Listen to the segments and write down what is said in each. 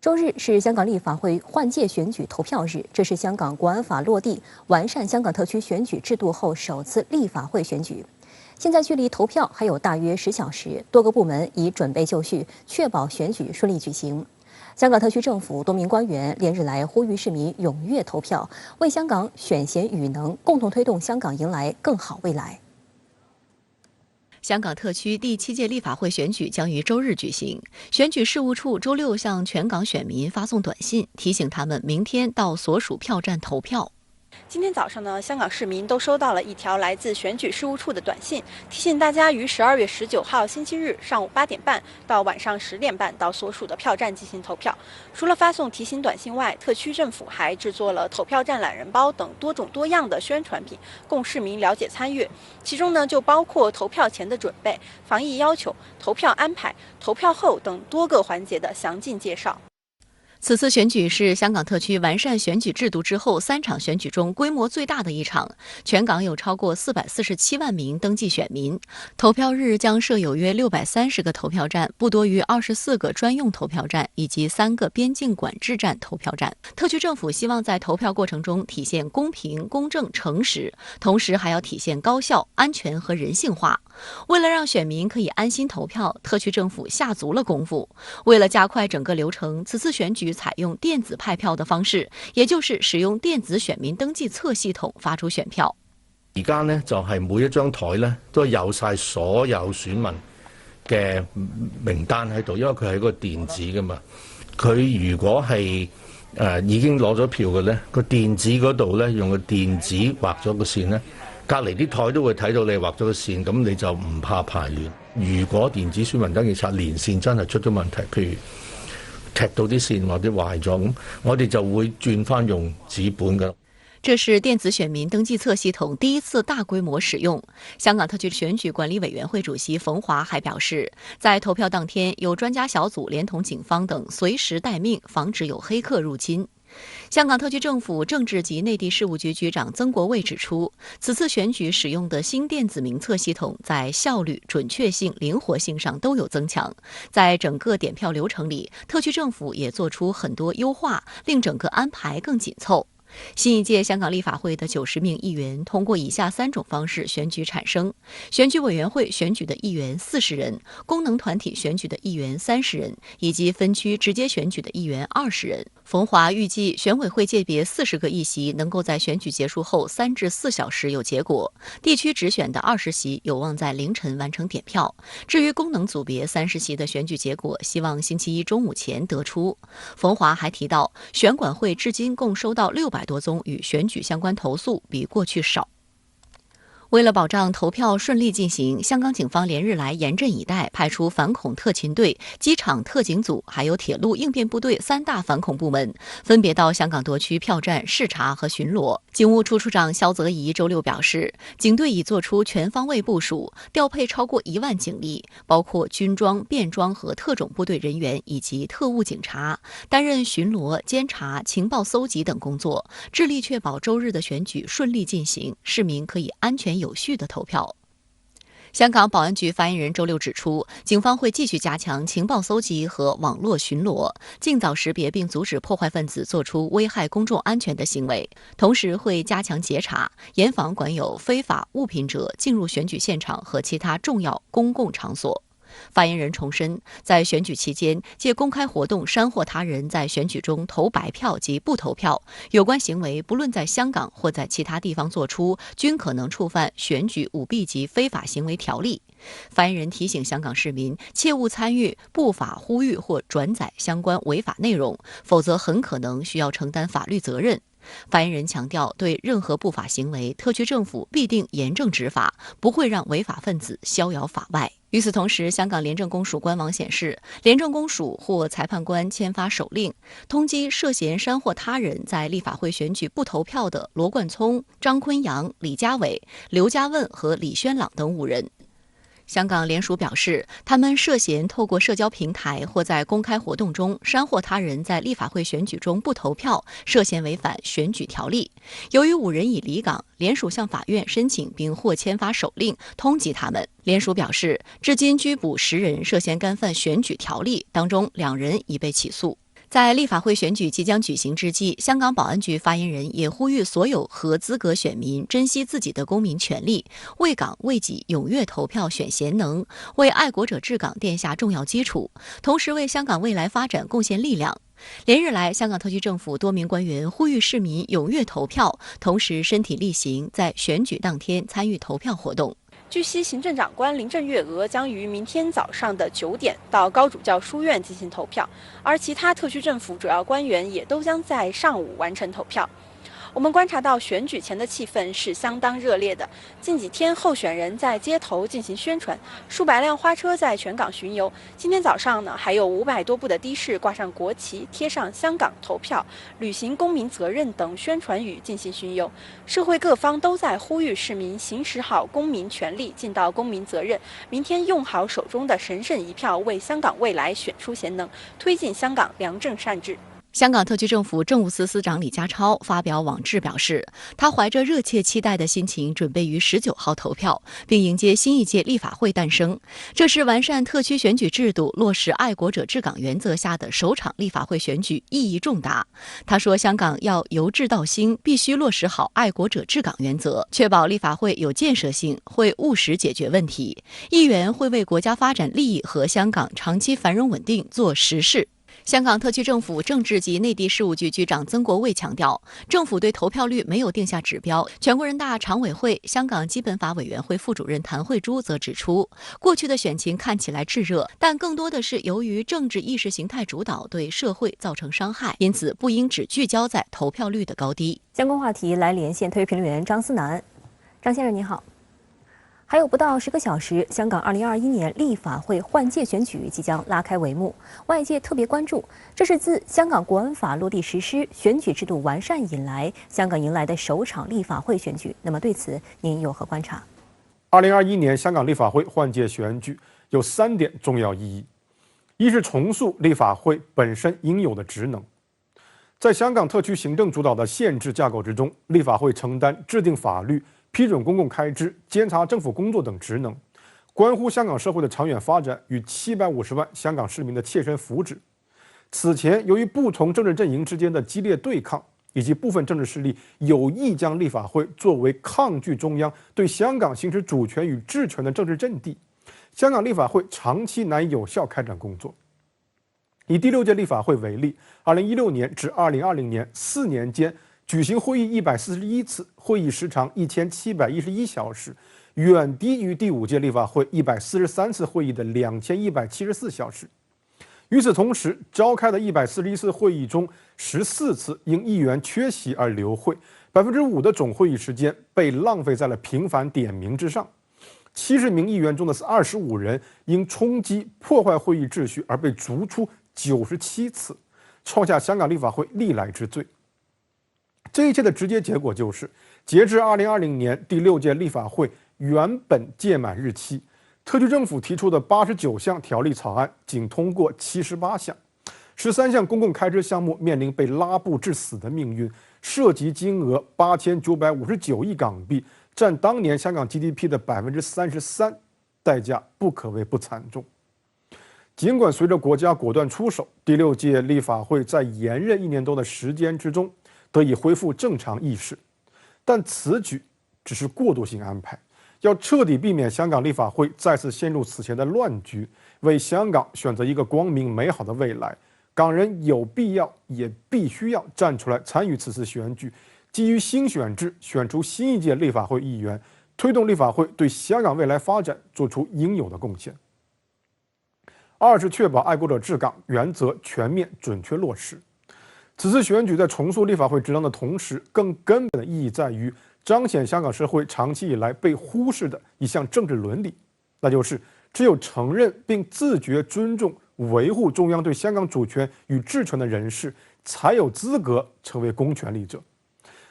周日是香港立法会换届选举投票日，这是香港国安法落地、完善香港特区选举制度后首次立法会选举。现在距离投票还有大约10小时，多个部门已准备就绪，确保选举顺利举行。香港特区政府多名官员连日来呼吁市民踊跃投票，为香港选贤与能，共同推动香港迎来更好未来。香港特区第7届立法会选举将于周日举行。选举事务处周六向全港选民发送短信，提醒他们明天到所属票站投票。今天早上呢，香港市民都收到了一条来自选举事务处的短信，提醒大家于12月19号星期日上午8点半到晚上10点半到所属的票站进行投票。除了发送提醒短信外，特区政府还制作了投票站懒人包等多种多样的宣传品，供市民了解参与。其中呢，就包括投票前的准备、防疫要求、投票安排、投票后等多个环节的详尽介绍。此次选举是香港特区完善选举制度之后3场选举中规模最大的一场，全港有超过447万名登记选民。投票日将设有约630个投票站，不多于24个专用投票站以及3个边境管制站投票站。特区政府希望在投票过程中体现公平、公正、诚实，同时还要体现高效、安全和人性化。为了让选民可以安心投票，特区政府下足了功夫。为了加快整个流程，此次选举采用电子派票的方式，也就是使用电子選民登記冊系統發出選票。而家呢，就係每一張台呢都有晒所有選民嘅名單喺度，因為佢係一個電子噶嘛。佢如果係已經攞咗票嘅呢，個電子嗰度呢，用個電子畫咗個線呢，隔離啲台都會睇到你畫咗個線，咁你就唔怕排亂。如果電子選民登記冊連線真係出咗問題，譬如踢到啲線或者壞咗，咁我哋就會轉翻用紙本㗎。这是电子选民登记册系统第一次大规模使用。香港特区选举管理委员会主席冯华还表示，在投票当天，有专家小组连同警方等随时待命，防止有黑客入侵。香港特区政府政治及内地事务局局长曾国卫指出，此次选举使用的新电子名册系统在效率、准确性、灵活性上都有增强。在整个点票流程里，特区政府也做出很多优化，令整个安排更紧凑。新一届香港立法会的90名议员通过以下3种方式选举产生：选举委员会选举的议员40人，功能团体选举的议员30人，以及分区直接选举的议员20人。冯华预计，选委会界别40个议席能够在选举结束后3至4小时有结果，地区直选的20席有望在凌晨完成点票。至于功能组别30席的选举结果，希望星期一中午前得出。冯华还提到，选管会至今共收到600多宗与选举相关投诉，比过去少。为了保障投票顺利进行，香港警方连日来严阵以待，派出反恐特勤队、机场特警组还有铁路应变部队3大反恐部门，分别到香港多区票站视察和巡逻。警务处处长萧泽颐周六表示，警队已做出全方位部署，调配超过1万警力，包括军装、便装和特种部队人员以及特务警察，担任巡逻、监察、情报搜集等工作，致力确保周日的选举顺利进行，市民可以安全有序的投票。香港保安局发言人周六指出，警方会继续加强情报搜集和网络巡逻，尽早识别并阻止破坏分子做出危害公众安全的行为，同时会加强截查，严防管有非法物品者进入选举现场和其他重要公共场所。发言人重申，在选举期间借公开活动煽惑他人在选举中投白票及不投票，有关行为不论在香港或在其他地方做出，均可能触犯选举舞弊及非法行为条例。发言人提醒香港市民，切勿参与不法呼吁或转载相关违法内容，否则很可能需要承担法律责任。发言人强调，对任何不法行为，特区政府必定严正执法，不会让违法分子逍遥法外。与此同时，香港廉政公署官网显示，廉政公署或裁判官签发手令，通缉涉嫌煽惑他人在立法会选举不投票的罗冠聪、张坤阳、李家伟、刘家问和李轩朗等5人。香港联署表示，他们涉嫌透过社交平台或在公开活动中煽惑他人在立法会选举中不投票，涉嫌违反选举条例。由于5人已离港，联署向法院申请并获签发手令通缉他们。联署表示，至今拘捕10人涉嫌干犯选举条例，当中2人已被起诉。在立法会选举即将举行之际，香港保安局发言人也呼吁所有合资格选民珍惜自己的公民权利，为港为己踊跃投票选贤能，为爱国者治港奠下重要基础，同时为香港未来发展贡献力量。连日来，香港特区政府多名官员呼吁市民踊跃投票，同时身体力行，在选举当天参与投票活动。据悉，行政长官林郑月娥将于明天早上的9点到高主教书院进行投票，而其他特区政府主要官员也都将在上午完成投票。我们观察到选举前的气氛是相当热烈的，近几天候选人在街头进行宣传，数百辆花车在全港巡游。今天早上呢，还有500多部的的士挂上国旗，贴上香港投票、履行公民责任等宣传语进行巡游。社会各方都在呼吁市民行使好公民权利，尽到公民责任，明天用好手中的神圣一票，为香港未来选出贤能，推进香港良政善治。香港特区政府政务司司长李家超发表网志表示，他怀着热切期待的心情，准备于19号投票，并迎接新一届立法会诞生。这是完善特区选举制度、落实爱国者治港原则下的首场立法会选举，意义重大。他说，香港要由治到兴，必须落实好爱国者治港原则，确保立法会有建设性，会务实解决问题。议员会为国家发展利益和香港长期繁荣稳定做实事。香港特区政府政治及内地事务局局长曾国卫强调，政府对投票率没有定下指标。全国人大常委会、香港基本法委员会副主任谭慧珠则指出，过去的选情看起来炙热，但更多的是由于政治意识形态主导，对社会造成伤害，因此不应只聚焦在投票率的高低。相关话题来连线特约评论员张思南。张先生您好。还有不到10个小时，香港2021年立法会换届选举即将拉开帷幕，外界特别关注，这是自香港国安法落地实施、选举制度完善以来，香港迎来的首场立法会选举。那么对此您有何观察？2021年香港立法会换届选举有3点重要意义：一是重塑立法会本身应有的职能。在香港特区行政主导的宪制架构之中，立法会承担制定法律、批准公共开支、监察政府工作等职能，关乎香港社会的长远发展与750万香港市民的切身福祉。此前，由于不同政治阵营之间的激烈对抗，以及部分政治势力有意将立法会作为抗拒中央对香港行使主权与治权的政治阵地，香港立法会长期难以有效开展工作。以第6届立法会为例，2016年至2020年4年间举行会议141次，会议时长1711小时，远低于第5届立法会143次会议的2174小时。与此同时，召开的141次会议中，14次因议员缺席而流会，5%的总会议时间被浪费在了频繁点名之上。70名议员中的25人因冲击破坏会议秩序而被逐出97次，创下香港立法会历来之最。这一切的直接结果就是，截至2020年第6届立法会原本届满日期，特区政府提出的89项条例草案仅通过78项，13项公共开支项目面临被拉布致死的命运，涉及金额8959亿港币，占当年香港 GDP 的33%，代价不可谓不惨重。尽管随着国家果断出手，第6届立法会在延任1年多的时间之中得以恢复正常议事，但此举只是过渡性安排，要彻底避免香港立法会再次陷入此前的乱局，为香港选择一个光明美好的未来，港人有必要也必须要站出来参与此次选举，基于新选制选出新一届立法会议员，推动立法会对香港未来发展做出应有的贡献。二是确保爱国者治港原则全面准确落实。此次选举在重塑立法会职能的同时，更根本的意义在于彰显香港社会长期以来被忽视的一项政治伦理，那就是只有承认并自觉尊重、维护中央对香港主权与治权的人士，才有资格成为公权力者。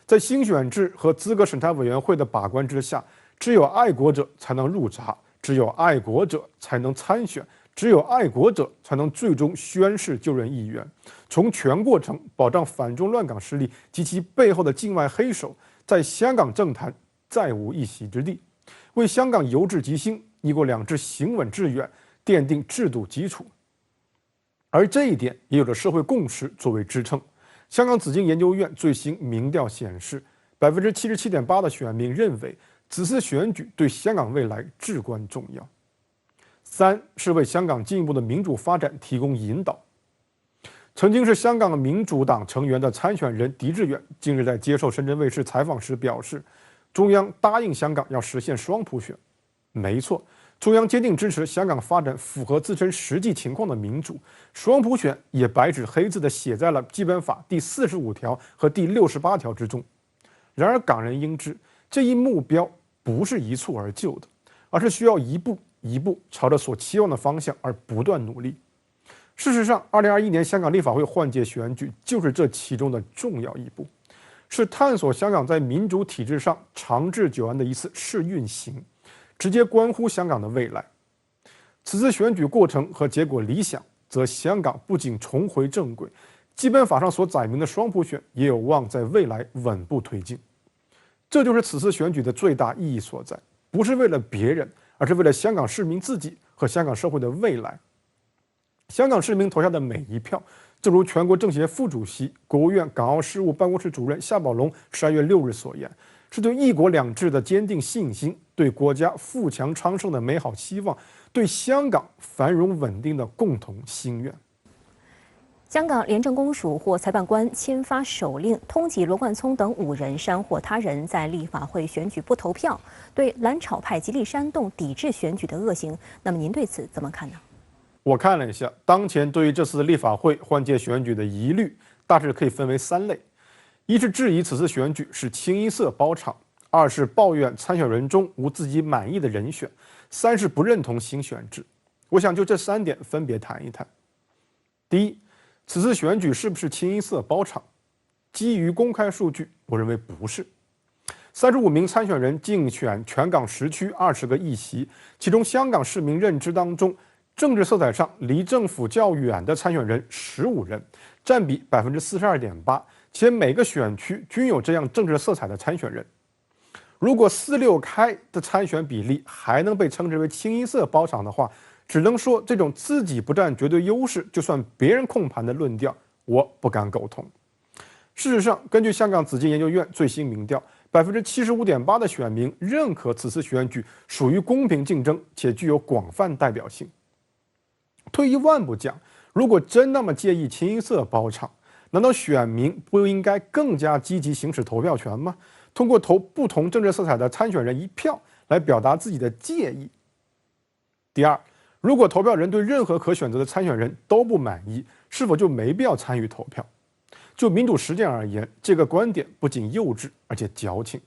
在新选制和资格审查委员会的把关之下，只有爱国者才能入闸，只有爱国者才能参选，只有爱国者才能最终宣誓就任议员。从全过程保障反中乱港势力及其背后的境外黑手在香港政坛再无一席之地，为香港由治及兴、一国两制行稳致远奠定制度基础。而这一点也有着社会共识作为支撑。香港紫荆研究院最新民调显示，77.8%的选民认为此次选举对香港未来至关重要。3是为香港进一步的民主发展提供引导。曾经是香港民主党成员的参选人狄志远近日在接受深圳卫视采访时表示，中央答应香港要实现双普选。没错，中央坚定支持香港发展符合自身实际情况的民主，双普选也白纸黑字地写在了基本法第45条和第68条之中。然而港人应知，这一目标不是一蹴而就的，而是需要一步一步朝着所期望的方向而不断努力。事实上，2021年香港立法会换届选举就是这其中的重要一步，是探索香港在民主体制上长治久安的一次试运行，直接关乎香港的未来。此次选举过程和结果理想，则香港不仅重回正轨，基本法上所载明的双普选也有望在未来稳步推进。这就是此次选举的最大意义所在，不是为了别人，而是为了香港市民自己和香港社会的未来。香港市民投下的每一票，正如全国政协副主席、国务院港澳事务办公室主任夏宝龙12月6日所言，是对一国两制的坚定信心，对国家富强昌盛的美好希望，对香港繁荣稳定的共同心愿。香港廉政公署或裁判官签发手令，通缉罗冠聪等5人煽惑他人在立法会选举不投票，对蓝潮派极力煽动抵制选举的恶行。那么您对此怎么看呢？我看了一下，当前对于这次立法会换届选举的疑虑，大致可以分为3类：一是质疑此次选举是清一色包场；2是抱怨参选人中无自己满意的人选；3是不认同新选制。我想就这3点分别谈一谈。第一，此次选举是不是清一色包场？基于公开数据，我认为不是。35名参选人竞选全港10区20个议席，其中香港市民认知当中，政治色彩上离政府较远的参选人15人，占比42.8%，且每个选区均有这样政治色彩的参选人。如果4-6开的参选比例还能被称之为清一色包场的话，只能说这种自己不占绝对优势，就算别人控盘的论调，我不敢苟同。事实上，根据香港紫荆研究院最新民调，75.8%的选民认可此次选举属于公平竞争且具有广泛代表性。退一万步讲，如果真那么介意清一色包场，难道选民不应该更加积极行使投票权吗？通过投不同政治色彩的参选人1票来表达自己的介意。第二，如果投票人对任何可选择的参选人都不满意，是否就没必要参与投票？就民主实践而言，这个观点不仅幼稚，而且矫情。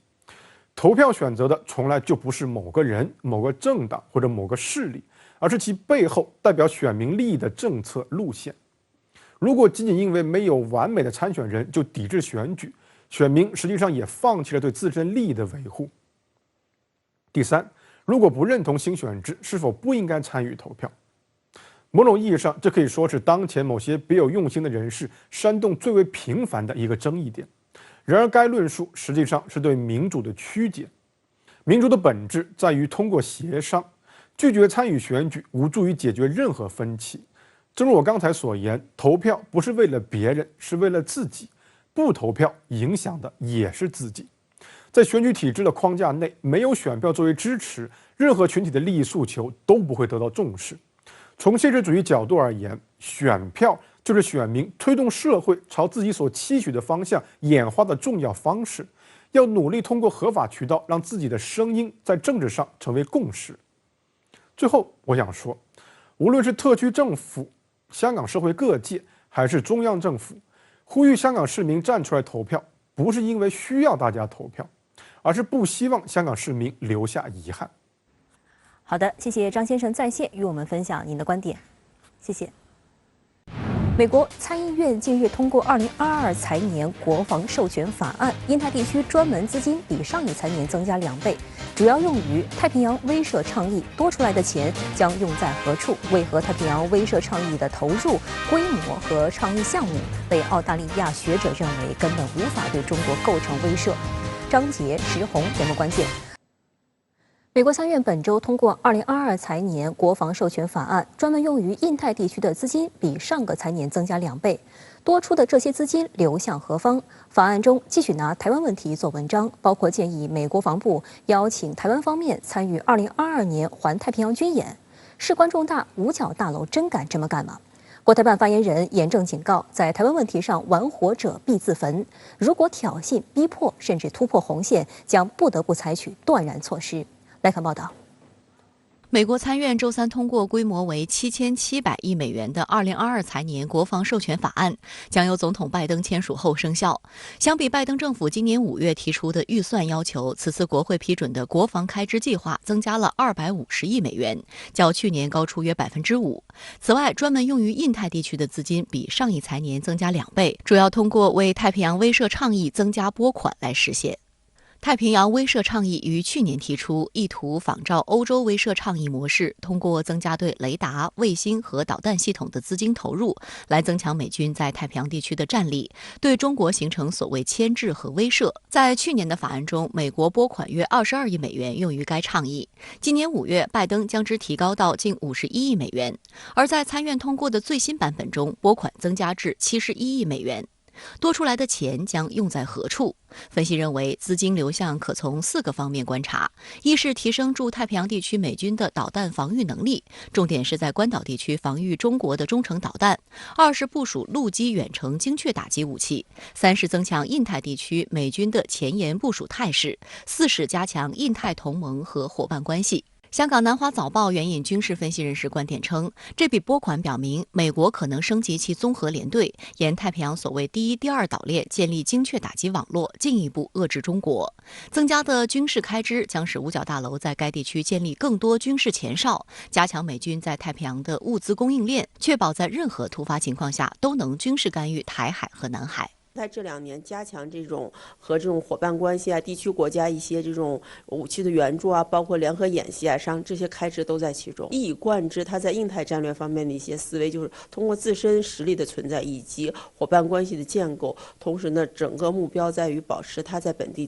投票选择的从来就不是某个人、某个政党或者某个势力，而是其背后代表选民利益的政策路线。如果仅仅因为没有完美的参选人就抵制选举，选民实际上也放弃了对自身利益的维护。第三，如果不认同新选制，是否不应该参与投票？某种意义上，这可以说是当前某些别有用心的人士煽动最为频繁的一个争议点。然而，该论述实际上是对民主的曲解。民主的本质在于通过协商，拒绝参与选举无助于解决任何分歧。正如我刚才所言，投票不是为了别人，是为了自己。不投票影响的也是自己。在选举体制的框架内，没有选票作为支持，任何群体的利益诉求都不会得到重视。从现实主义角度而言，选票就是选民推动社会朝自己所期许的方向演化的重要方式。要努力通过合法渠道，让自己的声音在政治上成为共识。最后，我想说，无论是特区政府、香港社会各界，还是中央政府，呼吁香港市民站出来投票，不是因为需要大家投票，而是不希望香港市民留下遗憾。好的，谢谢张先生在线与我们分享您的观点，谢谢。美国参议院近日通过2022财年国防授权法案，印太地区专门资金比上一财年增加2倍，主要用于太平洋威慑倡议。多出来的钱将用在何处？为何太平洋威慑倡议的投入、规模和倡议项目被澳大利亚学者认为根本无法对中国构成威慑？张杰、石红节目关键。美国参院本周通过2022财年国防授权法案，专门用于印太地区的资金比上个财年增加2倍。多出的这些资金流向何方？法案中继续拿台湾问题做文章，包括建议美国防部邀请台湾方面参与2022年环太平洋军演。事关重大，五角大楼真敢这么干吗？国台办发言人严正警告，在台湾问题上玩火者必自焚，如果挑衅、逼迫甚至突破红线，将不得不采取断然措施。来看报道。美国参院周三通过规模为7700亿美元的2022财年国防授权法案，将由总统拜登签署后生效。相比拜登政府今年5月提出的预算要求，此次国会批准的国防开支计划增加了250亿美元，较去年高出约5%。此外，专门用于印太地区的资金比上一财年增加2倍，主要通过为太平洋威慑倡议增加拨款来实现。太平洋威慑倡议于去年提出，意图仿照欧洲威慑倡议模式，通过增加对雷达、卫星和导弹系统的资金投入，来增强美军在太平洋地区的战力，对中国形成所谓牵制和威慑。在去年的法案中，美国拨款约22亿美元用于该倡议。今年5月，拜登将之提高到近51亿美元，而在参院通过的最新版本中，拨款增加至71亿美元。多出来的钱将用在何处？分析认为，资金流向可从4个方面观察：一是提升驻太平洋地区美军的导弹防御能力，重点是在关岛地区防御中国的中程导弹；二是部署陆基远程精确打击武器；三是增强印太地区美军的前沿部署态势；四是加强印太同盟和伙伴关系。香港南华早报援引军事分析人士观点称，这笔拨款表明美国可能升级其综合联队，沿太平洋所谓第一、第二岛链建立精确打击网络，进一步遏制中国。增加的军事开支将使五角大楼在该地区建立更多军事前哨，加强美军在太平洋的物资供应链，确保在任何突发情况下都能军事干预台海和南海。在这2年加强这种和这种伙伴关系啊，地区国家一些这种武器的援助啊，包括联合演习啊，上这些开支都在其中。一以贯之，他在印太战略方面的一些思维，就是通过自身实力的存在以及伙伴关系的建构，同时呢，整个目标在于保持他在本地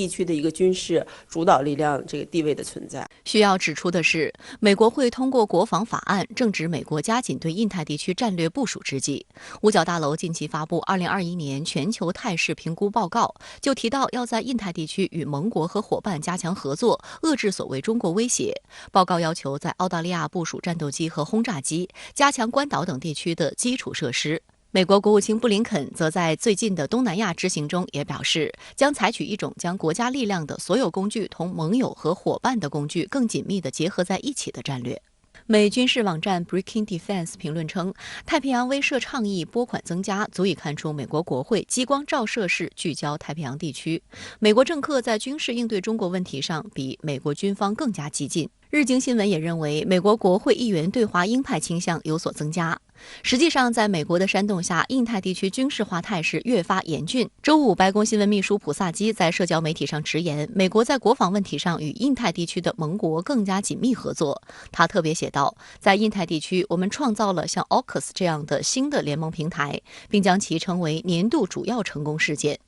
区的一个军事主导力量这个地位的存在。需要指出的是，美国会通过国防法案，正值美国加紧对印太地区战略部署之际。五角大楼近期发布2021年全球态势评估报告，就提到要在印太地区与盟国和伙伴加强合作，遏制所谓中国威胁。报告要求在澳大利亚部署战斗机和轰炸机，加强关岛等地区的基础设施。美国国务卿布林肯则在最近的东南亚之行中也表示，将采取一种将国家力量的所有工具同盟友和伙伴的工具更紧密地结合在一起的战略。美军事网站 Breaking Defense 评论称，太平洋威慑倡议拨款增加，足以看出美国国会激光照射式聚焦太平洋地区。美国政客在军事应对中国问题上比美国军方更加激进。日经新闻也认为，美国国会议员对华鹰派倾向有所增加。实际上，在美国的煽动下，印太地区军事化态势越发严峻。周五，白宫新闻秘书普萨基在社交媒体上直言，美国在国防问题上与印太地区的盟国更加紧密合作。他特别写道，在印太地区，我们创造了像 AUKUS 这样的新的联盟平台，并将其称为年度主要成功事件。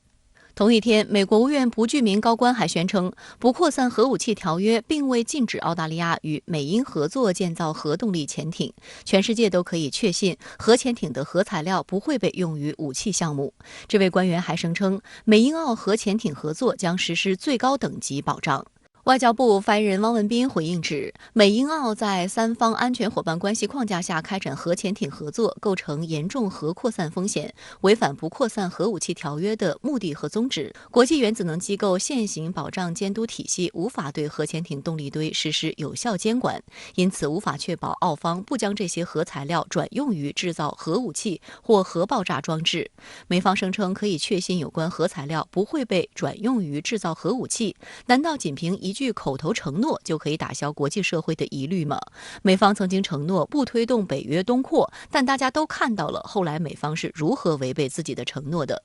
同一天，美国国务院不具名高官还宣称，不扩散核武器条约并未禁止澳大利亚与美英合作建造核动力潜艇，全世界都可以确信核潜艇的核材料不会被用于武器项目。这位官员还声称，美英澳核潜艇合作将实施最高等级保障。外交部发言人汪文斌回应指，美英澳在3方安全伙伴关系框架下开展核潜艇合作，构成严重核扩散风险，违反不扩散核武器条约的目的和宗旨。国际原子能机构现行保障监督体系无法对核潜艇动力堆实施有效监管，因此无法确保澳方不将这些核材料转用于制造核武器或核爆炸装置。美方声称可以确信有关核材料不会被转用于制造核武器，难道仅凭一句口头承诺就可以打消国际社会的疑虑吗？美方曾经承诺不推动北约东扩，但大家都看到了后来美方是如何违背自己的承诺的。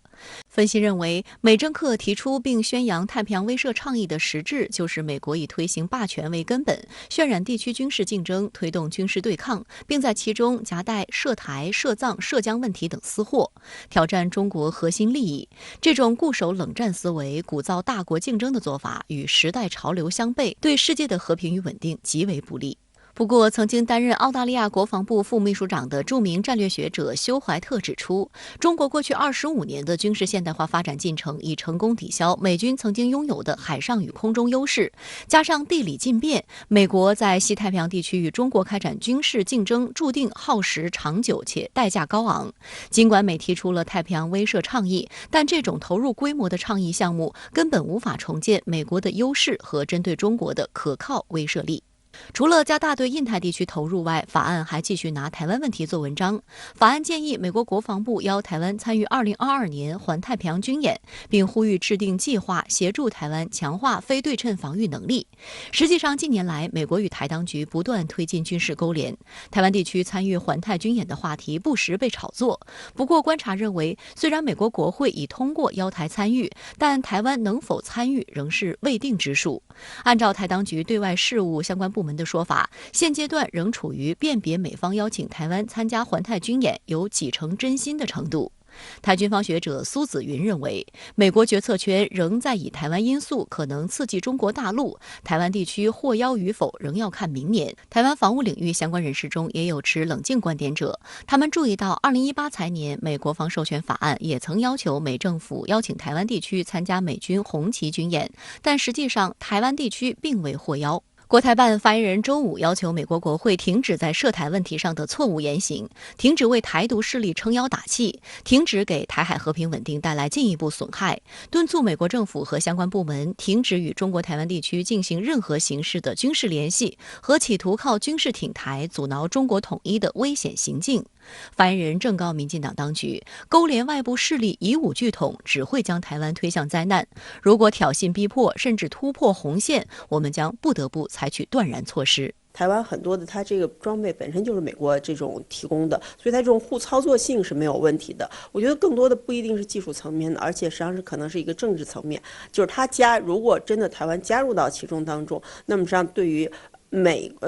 分析认为，美政客提出并宣扬太平洋威慑倡议的实质，就是美国以推行霸权为根本，渲染地区军事竞争，推动军事对抗，并在其中夹带涉台、涉藏、涉疆问题等私货，挑战中国核心利益。这种固守冷战思维、鼓噪大国竞争的做法，与时代潮流流相悖，对世界的和平与稳定极为不利。不过，曾经担任澳大利亚国防部副秘书长的著名战略学者休怀特指出，中国过去25年的军事现代化发展进程已成功抵消美军曾经拥有的海上与空中优势，加上地理进变，美国在西太平洋地区与中国开展军事竞争注定耗时长久且代价高昂。尽管美提出了太平洋威慑倡议，但这种投入规模的倡议项目根本无法重建美国的优势和针对中国的可靠威慑力。除了加大对印太地区投入外，法案还继续拿台湾问题做文章。法案建议美国国防部邀台湾参与2022年环太平洋军演，并呼吁制定计划协助台湾强化非对称防御能力。实际上，近年来美国与台当局不断推进军事勾连，台湾地区参与环太军演的话题不时被炒作。不过，观察认为，虽然美国国会已通过邀台参与，但台湾能否参与仍是未定之数。按照台当局对外事务相关部门的说法，现阶段仍处于辨别美方邀请台湾参加环太军演有几成真心的程度。台军方学者苏子云认为，美国决策圈仍在以台湾因素可能刺激中国大陆，台湾地区获邀与否仍要看明年。台湾防务领域相关人士中也有持冷静观点者，他们注意到2018财年美国防授权法案也曾要求美政府邀请台湾地区参加美军红旗军演，但实际上台湾地区并未获邀。国台办发言人周五要求美国国会停止在涉台问题上的错误言行，停止为台独势力撑腰打气，停止给台海和平稳定带来进一步损害，敦促美国政府和相关部门停止与中国台湾地区进行任何形式的军事联系和企图靠军事挺台阻挠中国统一的危险行径。发言人正告民进党当局，勾连外部势力以武拒统只会将台湾推向灾难，如果挑衅逼迫甚至突破红线，我们将不得不采取断然措施。台湾很多的它这个装备本身就是美国这种提供的，所以它这种互操作性是没有问题的。我觉得更多的不一定是技术层面的，而且实际上是可能是一个政治层面，就是如果真的台湾加入到其中当中，那么实际上对于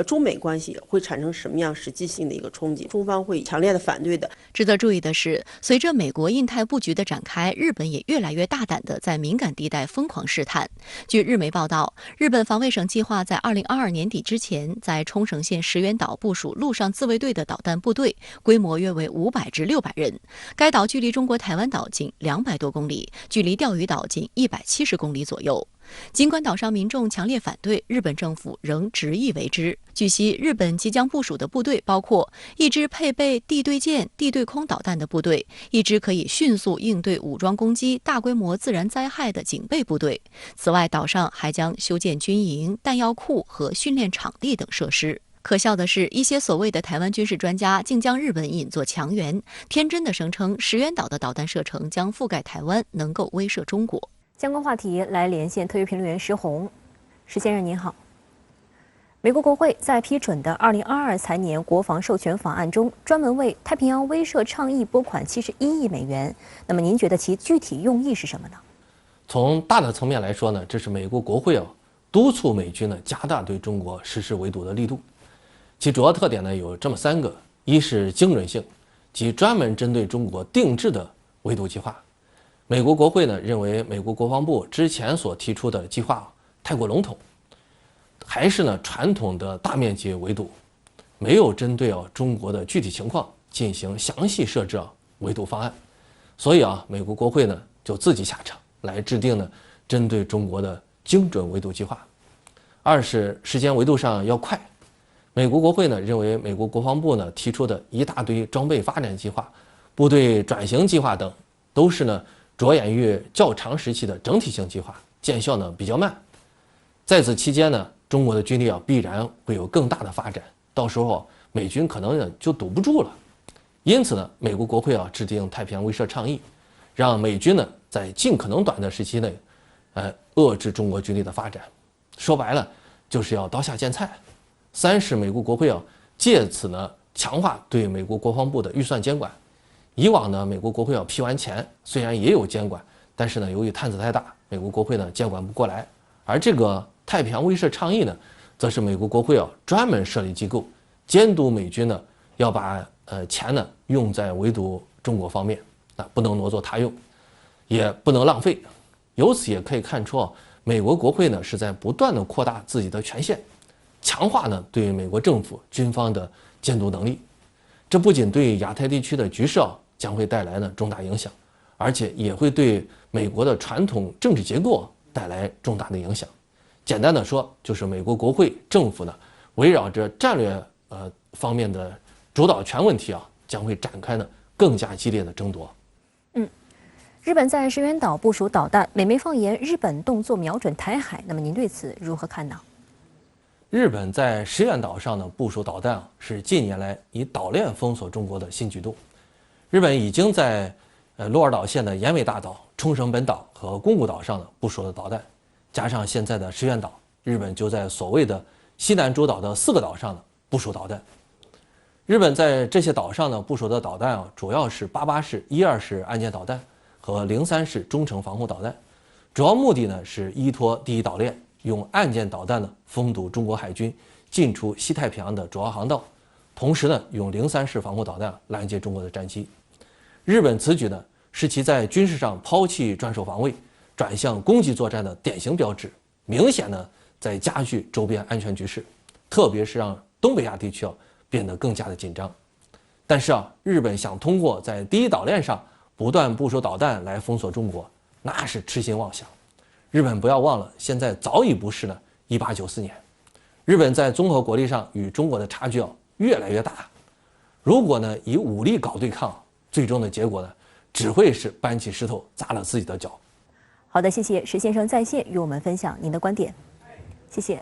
中美关系会产生什么样实际性的一个冲击？中方会强烈的反对的。值得注意的是，随着美国印太布局的展开，日本也越来越大胆地在敏感地带疯狂试探。据日媒报道，日本防卫省计划在2022年底之前，在冲绳县石垣岛部署陆上自卫队的导弹部队，规模约为500至600人。该岛距离中国台湾岛仅200多公里，距离钓鱼岛仅170公里左右。尽管岛上民众强烈反对，日本政府仍执意为之。据悉，日本即将部署的部队包括一支配备地对舰、地对空导弹的部队，一支可以迅速应对武装攻击、大规模自然灾害的警备部队。此外，岛上还将修建军营、弹药库和训练场地等设施。可笑的是，一些所谓的台湾军事专家竟将日本引作强援，天真的声称石垣岛的导弹射程将覆盖台湾，能够威慑中国。相关话题来连线特约评论员石红。石先生您好。美国国会在批准的2022财年国防授权法案中，专门为太平洋威慑倡议拨款71亿美元。那么您觉得其具体用意是什么呢？从大的层面来说呢，这是美国国会督促美军加大对中国实施围堵的力度。其主要特点呢有这么3个：一是精准性，即专门针对中国定制的围堵计划。美国国会呢认为美国国防部之前所提出的计划太过笼统，还是传统的大面积围堵，没有针对中国的具体情况进行详细设置围堵方案，所以美国国会呢就自己下场来制定针对中国的精准围堵计划。二是时间维度上要快，美国国会呢认为美国国防部提出的一大堆装备发展计划、部队转型计划等，都是着眼于较长时期的整体性计划，见效比较慢。在此期间中国的军力必然会有更大的发展，到时候美军可能就堵不住了。因此美国国会制定太平洋威慑倡议，让美军在尽可能短的时期内，遏制中国军力的发展。说白了，就是要刀下见菜。三是美国国会借此强化对美国国防部的预算监管。以往美国国会批完钱，虽然也有监管，但是由于摊子太大，美国国会监管不过来。而这个太平洋威慑倡议则是美国国会专门设立机构，监督美军要把钱用在围堵中国方面，不能挪作他用，也不能浪费。由此也可以看出美国国会呢是在不断的扩大自己的权限，强化呢对美国政府军方的监督能力。这不仅对亚太地区的局势将会带来呢重大影响，而且也会对美国的传统政治结构带来重大的影响。简单的说，就是美国国会政府呢围绕着战略方面的主导权问题将会展开呢更加激烈的争夺。日本在石垣岛部署导弹，美媒放言日本动作瞄准台海，那么您对此如何看呢？日本在石垣岛上的部署导弹是近年来以岛链封锁中国的新举动。日本已经在鹿儿岛县的岩尾大岛、冲绳本岛和宫古岛上呢部署了导弹，加上现在的石垣岛，日本就在所谓的西南诸岛的4个岛上呢部署导弹。日本在这些岛上呢部署的导弹主要是88式、12式岸舰导弹和03式中程防护导弹，主要目的呢是依托第一岛链，用岸舰导弹呢封堵中国海军进出西太平洋的主要航道，同时呢用03式防护导弹拦截中国的战机。日本此举呢是其在军事上抛弃专守防卫，转向攻击作战的典型标志，明显呢在加剧周边安全局势，特别是让东北亚地区变得更加的紧张。但是日本想通过在第一岛链上不断部署导弹来封锁中国，那是痴心妄想。日本不要忘了，现在早已不是1894年。日本在综合国力上与中国的差距越来越大。如果呢以武力搞对抗，最终的结果呢只会是搬起石头砸了自己的脚。好的，谢谢石先生在线与我们分享您的观点，谢谢。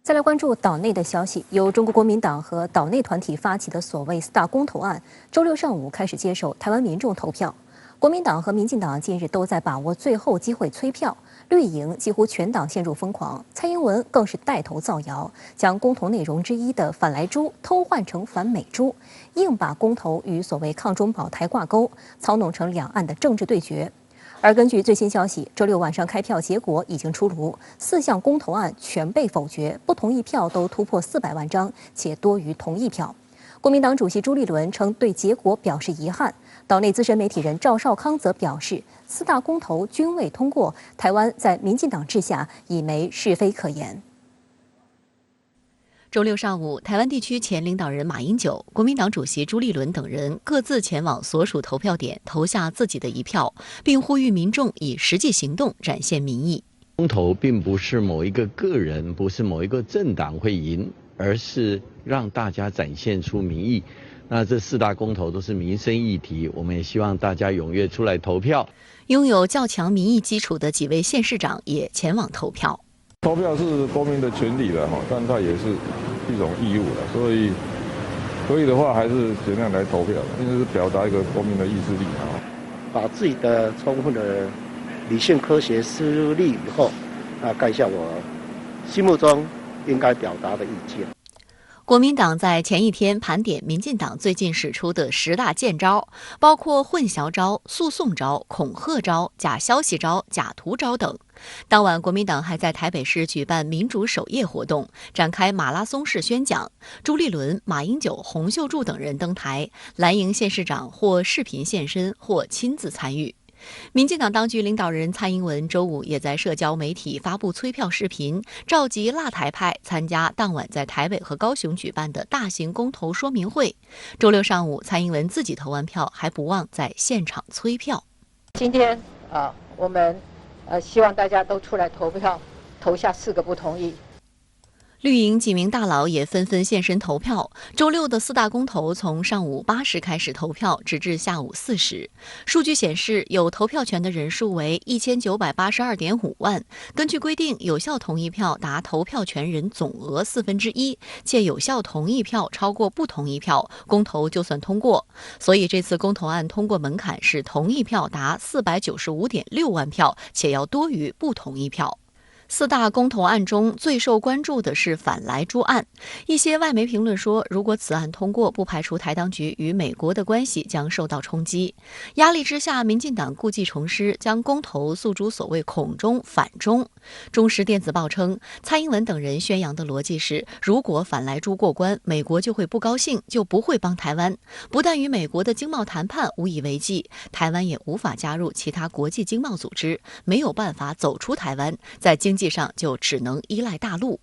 再来关注岛内的消息，由中国国民党和岛内团体发起的所谓4大公投案，周六上午开始接受台湾民众投票。国民党和民进党近日都在把握最后机会催票，绿营几乎全党陷入疯狂，蔡英文更是带头造谣，将公投内容之一的反莱猪偷换成反美猪，硬把公投与所谓抗中保台挂钩，操弄成两岸的政治对决。而根据最新消息，周六晚上开票结果已经出炉，4项公投案全被否决，不同意票都突破400万张，且多于同意票。国民党主席朱立伦称对结果表示遗憾，岛内资深媒体人赵少康则表示，4大公投均未通过，台湾在民进党治下已没是非可言。周六上午，台湾地区前领导人马英九、国民党主席朱立伦等人各自前往所属投票点投下自己的一票，并呼吁民众以实际行动展现民意。公投并不是某一个个人，不是某一个政党会赢，而是让大家展现出民意。那这4大公投都是民生议题，我们也希望大家踊跃出来投票。拥有较强民意基础的几位县市长也前往投票。投票是公民的权利的，但它也是一种义务的，所以可以的话还是尽量来投票，因为是表达一个公民的意志力把自己的充分的理性科学思虑以后，盖下我心目中应该表达的意见。国民党在前一天盘点民进党最近使出的10大剑招，包括混淆招、诉讼招、恐吓招、假消息招、假图招等。当晚，国民党还在台北市举办民主首夜活动，展开马拉松式宣讲。朱立伦、马英九、洪秀柱等人登台，蓝营县市长或视频现身，或亲自参与。民进党当局领导人蔡英文周五也在社交媒体发布催票视频，召集辣台派参加当晚在台北和高雄举办的大型公投说明会。周六上午，蔡英文自己投完票，还不忘在现场催票。今天我们希望大家都出来投票，投下4个不同意。绿营几名大佬也纷纷现身投票。周六的4大公投从上午8时开始投票，直至下午4时。数据显示，有投票权的人数为1982.5万。根据规定，有效同意票达投票权人总额1/4，且有效同意票超过不同意票，公投就算通过。所以这次公投案通过门槛是同意票达495.6万票，且要多于不同意票。4大公投案中最受关注的是反莱猪案。一些外媒评论说，如果此案通过，不排除台当局与美国的关系将受到冲击。压力之下，民进党故技重施，将公投诉诸所谓恐中反中。中时电子报称，蔡英文等人宣扬的逻辑是，如果反莱猪过关，美国就会不高兴，就不会帮台湾。不但与美国的经贸谈判无以为继，台湾也无法加入其他国际经贸组织，没有办法走出台湾，在经济上就只能依赖大陆。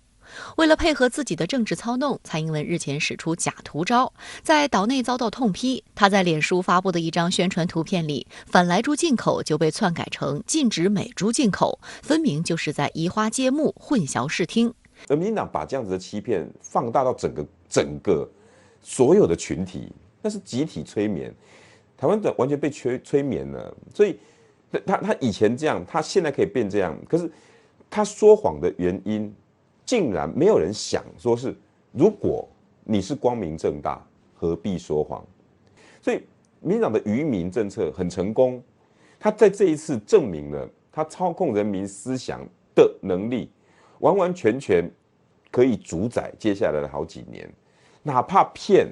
为了配合自己的政治操弄，蔡英文日前使出假图招，在岛内遭到痛批。他在脸书发布的一张宣传图片里，反莱猪进口就被篡改成禁止美猪进口，分明就是在移花接木、混淆视听。而民进党把这样子的欺骗放大到整个所有的群体，那是集体催眠。台湾的完全被催眠了，所以他以前这样，他现在可以变这样，可是他说谎的原因，竟然没有人想说是，如果你是光明正大，何必说谎？所以民进党的愚民政策很成功，他在这一次证明了他操控人民思想的能力，完完全全可以主宰接下来的好几年，哪怕骗。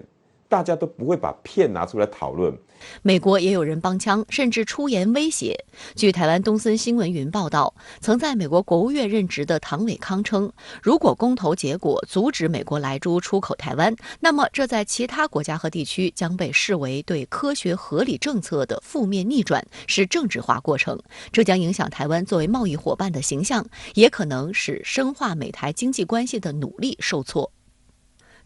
大家都不会把骗拿出来讨论。美国也有人帮腔，甚至出言威胁。据台湾东森新闻云报道，曾在美国国务院任职的唐伟康称，如果公投结果阻止美国莱猪出口台湾，那么这在其他国家和地区将被视为对科学合理政策的负面逆转，是政治化过程。这将影响台湾作为贸易伙伴的形象，也可能使深化美台经济关系的努力受挫。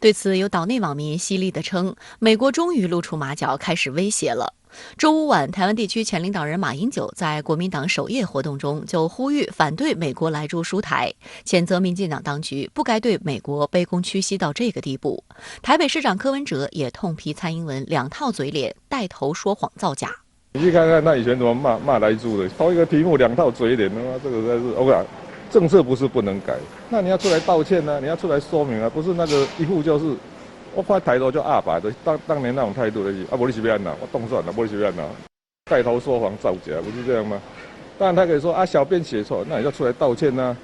对此，有岛内网民犀利地称，美国终于露出马脚，开始威胁了。周五晚，台湾地区前领导人马英九在国民党首夜活动中就呼吁反对美国莱猪输台，谴责民进党当局不该对美国卑躬屈膝到这个地步。台北市长柯文哲也痛批蔡英文两套嘴脸，带头说谎造假。你去看看他以前怎么骂莱猪的，抛一个题目两套嘴脸，这个实在是 OK。政策不是不能改，那你要出来道歉呢、你要出来说明啊，不是那个一副就是我快抬头就阿白的当年那种态度的，啊，我你随便拿，我动算了，我你随便拿，带头说谎造假，不是这样吗？当然他可以说啊，小编写错，那你就出来道歉呐、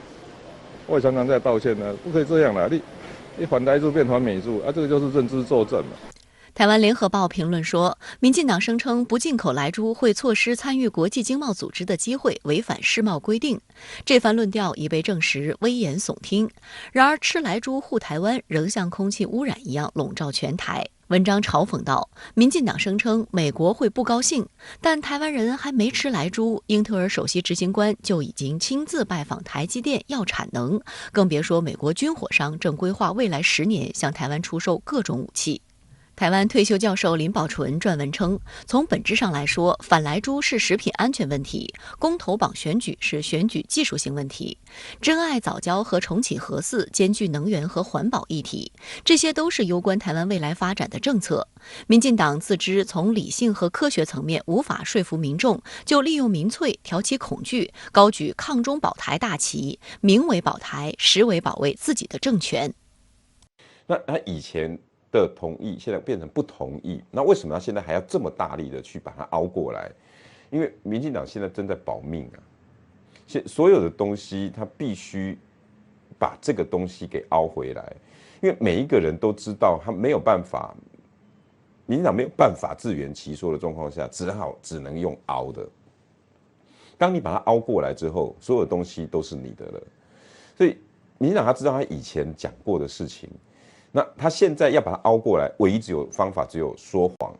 我也常常在道歉呢、不可以这样啦，你反莱猪变反美猪啊，这个就是认知作战嘛。台湾联合报评论说，民进党声称不进口莱猪会错失参与国际经贸组织的机会，违反世贸规定。这番论调已被证实危言耸听。然而，吃莱猪护台湾仍像空气污染一样笼罩全台。文章嘲讽道，民进党声称美国会不高兴，但台湾人还没吃莱猪，英特尔首席执行官就已经亲自拜访台积电要产能，更别说美国军火商正规划未来10年向台湾出售各种武器。台湾退休教授林宝纯撰文称，从本质上来说，反莱猪是食品安全问题，公投绑选举是选举技术性问题，珍爱藻礁和重启核四兼具能源和环保议题，这些都是攸关台湾未来发展的政策。民进党自知从理性和科学层面无法说服民众，就利用民粹挑起恐惧，高举抗中保台大旗，名为保台，实为保卫自己的政权。那他以前的同意现在变成不同意，那为什么他现在还要这么大力的去把它凹过来？因为民进党现在正在保命啊，所有的东西他必须把这个东西给凹回来，因为每一个人都知道他没有办法，民进党没有办法自圆其说的状况下，只能用凹的。当你把它凹过来之后，所有的东西都是你的了。所以民进党他知道他以前讲过的事情。那他现在要把它凹过来，唯一方法只有说谎。